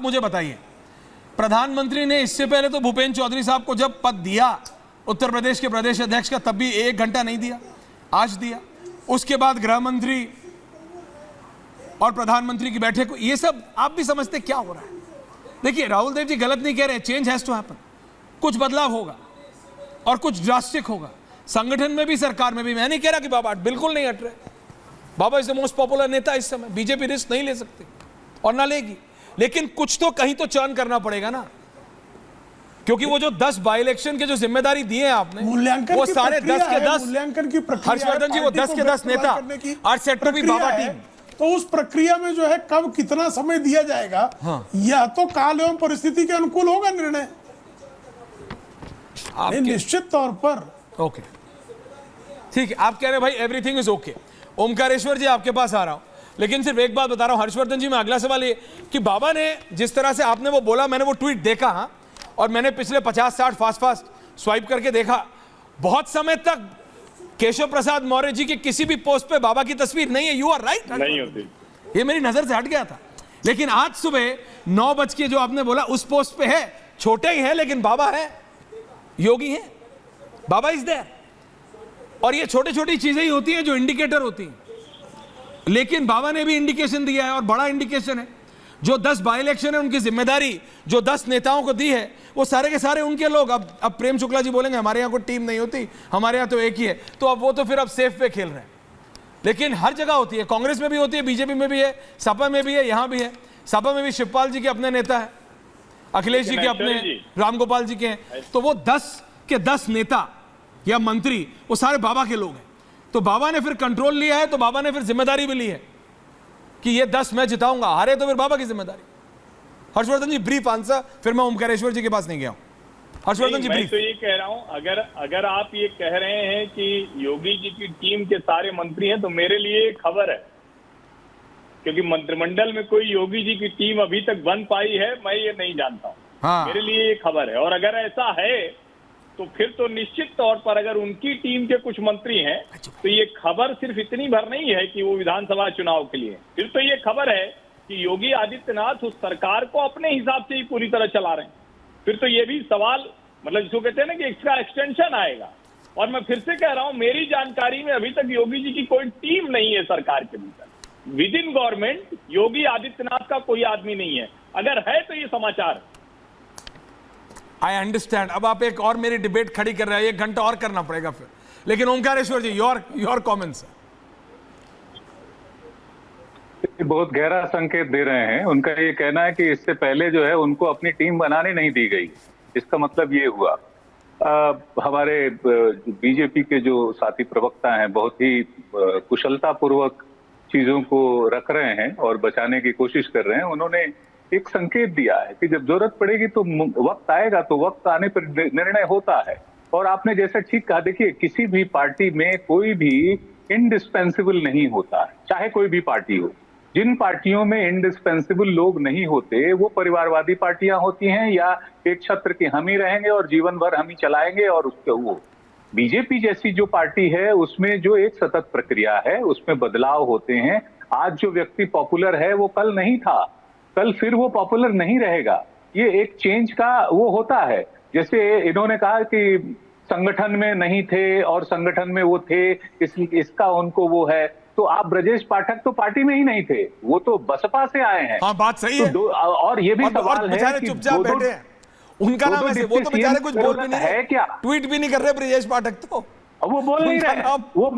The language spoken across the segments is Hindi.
मुझे बताइए, प्रधानमंत्री ने इससे पहले तो भूपेंद्र चौधरी साहब को जब पद दिया उत्तर प्रदेश के प्रदेश अध्यक्ष का, तब भी 1 घंटा नहीं दिया, आज दिया। उसके बाद गृह मंत्री और प्रधानमंत्री की बैठक, ये सब आप भी समझते क्या हो रहा है। देखिए राहुल देव जी गलत नहीं कह रहे, चेंज हैज टू हैपन, कुछ बदलाव होगा और कुछ ड्रास्टिक होगा, संगठन में भी सरकार में भी। मैं नहीं कह रहा कि बाबा बिल्कुल नहीं हट रहे, बाबा इज द मोस्ट पॉपुलर नेता इस समय, बीजेपी रिस्क नहीं ले सकती और ना लेगी, लेकिन कुछ तो कहीं तो चर्न करना पड़ेगा ना, क्योंकि वो जो 10 बाई इलेक्शन के जो जिम्मेदारी दिए हैं आपने, वो सारे 10 के 10 मूल्यांकन की प्रक्रिया, हर्षवर्धन जी वो 10 के 10 नेता आर सेट टू बी बाबा टीम। तो उस प्रक्रिया में जो है कब कितना समय दिया जाएगा, यह तो काल एवं परिस्थिति के अनुकूल होगा निर्णय, निश्चित तौर पर। ओके ठीक है, आप कह रहे हैं भाई एवरीथिंग इज ओके। ओमकारेश्वर जी आपके पास आ रहा हूं, लेकिन सिर्फ एक बात बता रहा हूं हर्षवर्धन जी, मैं अगला सवाल ये कि बाबा ने जिस तरह से आपने वो बोला, मैंने वो ट्वीट देखा, हाँ, और मैंने पिछले 50-60 फास्ट स्वाइप करके देखा, बहुत समय तक केशव प्रसाद मौर्य जी की किसी भी पोस्ट पे बाबा की तस्वीर नहीं है। यू आर राइट, नहीं होती, ये मेरी नजर से हट गया था, लेकिन आज सुबह 9 बज के जो आपने बोला उस पोस्ट पे है, छोटे ही है लेकिन बाबा है, योगी है, बाबा इज देयर। और ये छोटी छोटी चीजें ही होती हैं जो इंडिकेटर होती हैं, लेकिन बाबा ने भी इंडिकेशन दिया है और बड़ा इंडिकेशन है। जो 10 बाई इलेक्शन है उनकी जिम्मेदारी जो 10 नेताओं को दी है, वो सारे के सारे उनके लोग। अब प्रेम शुक्ला जी बोलेंगे हमारे यहाँ कोई टीम नहीं होती, हमारे यहाँ तो एक ही है, तो अब वो तो फिर अब सेफ पे खेल रहे हैं, लेकिन हर जगह होती है, कांग्रेस में भी होती है, बीजेपी में भी है, सपा में भी है, यहाँ भी है। सपा में भी शिवपाल जी के अपने नेता है, अखिलेश जी के अपने, रामगोपाल जी के हैं, तो वो 10 के 10 नेता या मंत्री वो सारे बाबा के लोग हैं। तो बाबा ने फिर कंट्रोल लिया है, तो बाबा ने फिर जिम्मेदारी भी ली है कि ये 10 मैं जिताऊंगा, हारे तो फिर बाबा की जिम्मेदारी। हर्षवर्धन जी ब्रीफ आंसर, फिर मैं ओमकारेश्वर जी के पास नहीं गया हूं। हर्षवर्धन जी मैं तो ये कह रहा हूं, अगर आप ये कह रहे हैं कि योगी जी की टीम के सारे मंत्री हैं, तो मेरे लिए खबर है, क्योंकि मंत्रिमंडल में कोई योगी जी की टीम अभी तक बन पाई है मैं ये नहीं जानता हूं। हाँ। मेरे लिए ये खबर है, और अगर ऐसा है तो फिर तो निश्चित तौर पर अगर उनकी टीम के कुछ मंत्री हैं, तो ये खबर सिर्फ इतनी भर नहीं है कि वो विधानसभा चुनाव के लिए, फिर तो ये खबर है कि योगी आदित्यनाथ उस सरकार को अपने हिसाब से ही पूरी तरह चला रहे हैं। फिर तो ये भी सवाल, मतलब जिसको कहते हैं ना कि इसका एक्सटेंशन आएगा। और मैं फिर से कह रहा हूं, मेरी जानकारी में अभी तक योगी जी की कोई टीम नहीं है सरकार के भीतर। With in government Yogi Adityanath का कोई आदमी नहीं है, अगर है तो ये समाचार। I understand. अब आप एक और मेरी डिबेट खड़ी कर रहे हैं, 1 घंटा और करना पड़ेगा फिर, लेकिन ओमकारेश्वर जी योर कमेंट्स। बहुत गहरा संकेत दे रहे हैं। उनका ये कहना है कि इससे पहले जो है उनको अपनी टीम बनाने नहीं दी गई, इसका मतलब ये हुआ। हमारे बीजेपी के जो साथी प्रवक्ता हैं बहुत ही कुशलता पूर्वक चीजों को रख रहे हैं और बचाने की कोशिश कर रहे हैं। उन्होंने एक संकेत दिया है कि जब जरूरत पड़ेगी तो वक्त आएगा, तो वक्त आने पर निर्णय होता है। और आपने जैसा ठीक कहा, देखिए किसी भी पार्टी में कोई भी इंडिस्पेंसिबल नहीं होता है, चाहे कोई भी पार्टी हो। जिन पार्टियों में इंडिस्पेंसिबल लोग नहीं होते वो परिवारवादी पार्टियां होती हैं, या एक छत्र के हम ही रहेंगे और जीवन भर हम ही चलाएंगे। और उसके वो बीजेपी जैसी जो पार्टी है उसमें जो एक सतत प्रक्रिया है, उसमें बदलाव होते हैं। आज जो व्यक्ति पॉपुलर है वो कल नहीं था, कल फिर वो पॉपुलर नहीं रहेगा। ये एक चेंज का वो होता है। जैसे इन्होंने कहा कि संगठन में नहीं थे और संगठन में वो थे, इसका उनको वो है। तो आप ब्रजेश पाठक तो पार्टी में ही नहीं थे, वो तो बसपा से आए हैं। हाँ, बात सही है। तो और ये भी सवाल है कि चुपचाप बैठे हैं, उनका नाम ऐसे, वो तो बेचारे कुछ बोल भी नहीं रहे, क्या ट्वीट भी नहीं कर रहे ब्रजेश पाठक, तो वो बोल नहीं रहे, वो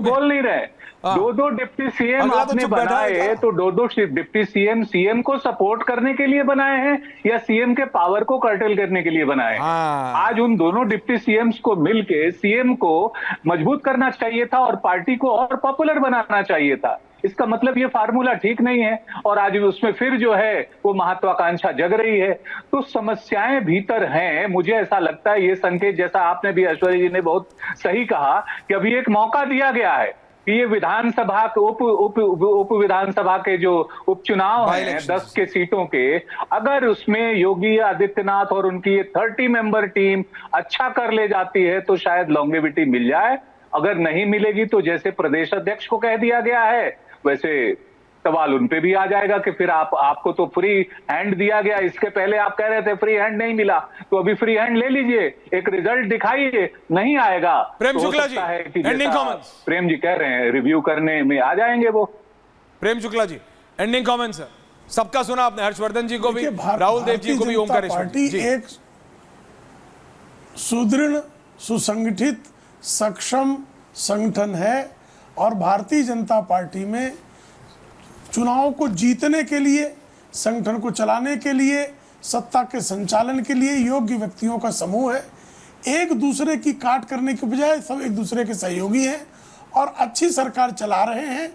बोल नहीं रहे। 2 डिप्टी सीएम आपने बनाए, तो 2 डिप्टी सीएम को सपोर्ट करने के लिए बनाए हैं या सीएम के पावर को कर्टेल करने के लिए बनाए हैं? आज उन दोनों डिप्टी सीएम्स को मिलके सीएम को मजबूत करना चाहिए था और पार्टी को और पॉपुलर बनाना चाहिए था। इसका मतलब ये फार्मूला ठीक नहीं है और आज उसमें फिर जो है वो महत्वाकांक्षा जग रही है। तो समस्याएं भीतर हैं। मुझे ऐसा लगता है ये संकेत, जैसा आपने भी ऐश्वर्या जी ने बहुत सही कहा, कि अभी एक मौका दिया गया है कि ये विधानसभा उप विधानसभा के जो उपचुनाव हैं 10 के सीटों के, अगर उसमें योगी आदित्यनाथ और उनकी 30 मेंबर टीम अच्छा कर ले जाती है तो शायद लॉन्गेविटी मिल जाए। अगर नहीं मिलेगी तो जैसे प्रदेश अध्यक्ष को कह दिया गया है, वैसे सवाल उन पे भी आ जाएगा कि फिर आपको तो फ्री हैंड दिया गया, इसके पहले आप कह रहे थे फ्री हैंड नहीं मिला, तो अभी फ्री हैंड ले लीजिए, एक रिजल्ट दिखाइए। नहीं आएगा प्रेम तो हो शुक्ला सकता जी, है कि एंडिंग जैसा कमेंट्स। प्रेम जी कह रहे हैं रिव्यू करने में आ जाएंगे वो। Prem Shukla ji, ending comment sir. सबका सुना आपने, हर्षवर्धन जी को भी, देखिए, राहुल देव जी को भी, भारतीय जनता ओंकारेश्वर पार्टी जी। एक सुदृढ़, सुसंगठित, सक्षम संगठन है और भारतीय जनता पार्टी में चुनाव को जीतने के लिए, संगठन को चलाने के लिए, सत्ता के संचालन के लिए योग्य व्यक्तियों का समूह है। एक दूसरे की काट करने के बजाय सब एक दूसरे के सहयोगी हैं और अच्छी सरकार चला रहे हैं।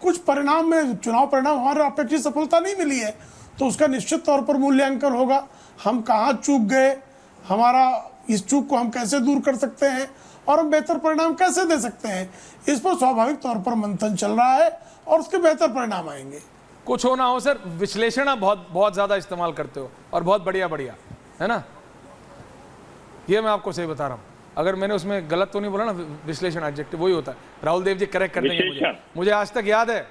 कुछ परिणाम में, चुनाव परिणाम हमारे अपेक्षित सफलता नहीं मिली है, तो उसका निश्चित तौर पर मूल्यांकन होगा। हम कहाँ चूक गए, हमारा इस चूक को हम कैसे दूर कर सकते हैं और हम बेहतर परिणाम कैसे दे सकते हैं, इस पर स्वाभाविक तौर पर मंथन चल रहा है और उसके बेहतर परिणाम आएंगे। कुछ हो ना हो सर, विश्लेषण आप बहुत ज्यादा इस्तेमाल करते हो और बहुत बढ़िया बढ़िया, है ना? ये मैं आपको सही बता रहा हूँ। अगर मैंने उसमें गलत तो नहीं बोला ना, विश्लेषण एडजेक्टिव वही होता है। राहुल देव जी करेक्ट कर देंगे मुझे आज तक याद है।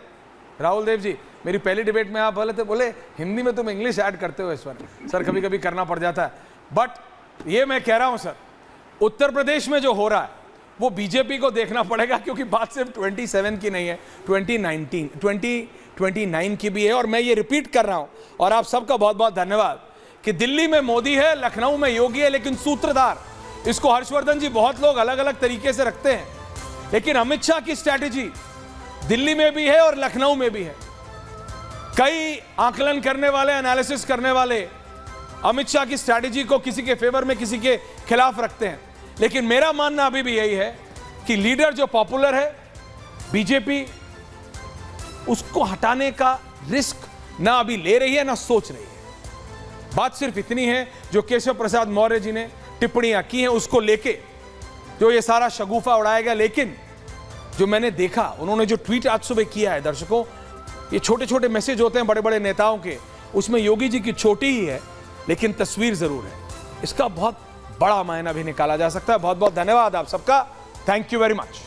राहुल देव जी, मेरी पहली डिबेट में आप बोले हिंदी में तुम इंग्लिश ऐड करते हो इस बार। सर कभी कभी करना पड़ जाता है, बट ये मैं कह रहा हूं सर, उत्तर प्रदेश में जो हो रहा है वो बीजेपी को देखना पड़ेगा, क्योंकि बात सिर्फ 27 की नहीं है, 2029 की भी है। और मैं ये रिपीट कर रहा हूं, और आप सबका बहुत बहुत धन्यवाद, कि दिल्ली में मोदी है, लखनऊ में योगी है, लेकिन सूत्रधार इसको हर्षवर्धन जी बहुत लोग अलग अलग तरीके से रखते हैं, लेकिन अमित शाह की स्ट्रैटेजी दिल्ली में भी है और लखनऊ में भी है। कई आकलन करने वाले, एनालिसिस करने वाले अमित शाह की स्ट्रैटेजी को किसी के फेवर में, किसी के खिलाफ रखते हैं, लेकिन मेरा मानना अभी भी यही है कि लीडर जो पॉपुलर है, बीजेपी उसको हटाने का रिस्क ना अभी ले रही है ना सोच रही है। बात सिर्फ इतनी है, जो केशव प्रसाद मौर्य जी ने टिप्पणियां की हैं उसको लेके जो ये सारा शगुफा उड़ाएगा, लेकिन जो मैंने देखा, उन्होंने जो ट्वीट आज सुबह किया है दर्शकों, ये छोटे छोटे मैसेज होते हैं बड़े बड़े नेताओं के, उसमें योगी जी की छोटी ही है लेकिन तस्वीर जरूर है। इसका बहुत बड़ा मायना भी निकाला जा सकता है। बहुत बहुत धन्यवाद आप सबका, थैंक यू वेरी मच।